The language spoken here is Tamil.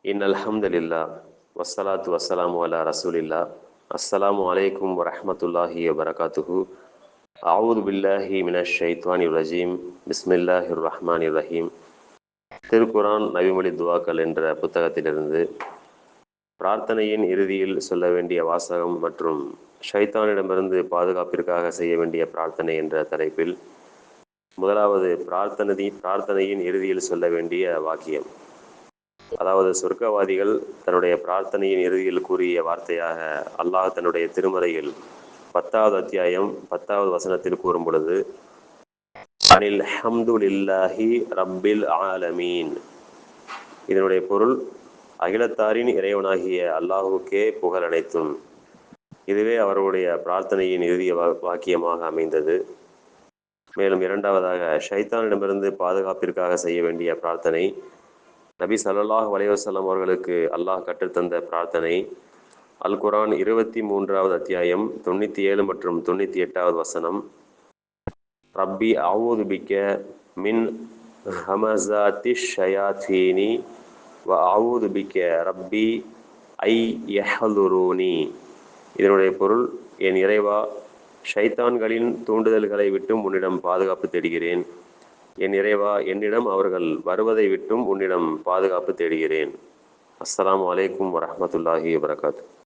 அல்ஹம்துலில்லாஹ் வஸ்ஸலாத்து வஸ்ஸலாமு அலா ரசூலில்லாஹ். அஸ்ஸலாமு அலைக்கும் வரஹ்மத்துல்லாஹி வபரகாத்துஹு. அஊது பில்லாஹி மினஷ் ஷைத்வானிர் ரஜீம். பிஸ்மில்லாஹிர் ரஹ்மானிர் ரஹீம். திருக்குரான் நபிமொழி துவாக்கள் என்ற புத்தகத்திலிருந்து பிரார்த்தனையின் இறுதியில் சொல்ல வேண்டிய வாசகம் மற்றும் ஷைத்தானிடமிருந்து பாதுகாப்பிற்காக செய்ய வேண்டிய பிரார்த்தனை என்ற தலைப்பில் முதலாவது பிரார்த்தனையின் இறுதியில் சொல்ல வேண்டிய வாக்கியம். அதாவது சொர்க்கவாதிகள் தன்னுடைய பிரார்த்தனையின் இறுதியில் கூறிய வார்த்தையாக அல்லாஹ் தன்னுடைய திருமறையில் 10வது அத்தியாயம் 10வது வசனத்தில் கூறும் பொழுது, அனில் ஹம்துலில்லாஹி ரப்பில் ஆலமீன். இதனுடைய பொருள், அகிலத்தாரின் இறைவனாகிய அல்லாஹுக்கே புகழ் அனைத்தும். இதுவே அவர்களுடைய பிரார்த்தனையின் இறுதிய வாக்கியமாக அமைந்தது. மேலும் இரண்டாவதாக ஷைத்தானிடமிருந்து பாதுகாப்பிற்காக செய்ய வேண்டிய பிரார்த்தனை. நபி ஸல்லல்லாஹு அலைஹி வஸல்லம் அவர்களுக்கு அல்லாஹ் கற்றுத்தந்த பிரார்த்தனை அல் குர்ஆன் 23வது அத்தியாயம் 97 மற்றும் 98வது வசனம். ரப்பி அஊது பிக்க மின் ஹமஸாத்திஷ் ஷயாத்தீனி வ அஊது பிக்க ரப்பி ஐ யஹ்துரூனி. இதனுடைய பொருள், என் இறைவா, ஷைத்தான்களின் தூண்டுதல்களை விட்டும் உன்னிடம் பாதுகாப்பு தேடுகிறேன். என் இறைவா, என்னிடம் அவர்கள் வருவதை விட்டும் உன்னிடம் பாதுகாப்பு தேடுகிறேன். அஸ்ஸலாமு அலைக்கும் வரஹ்மத்துல்லாஹி வபரகாத்துஹு.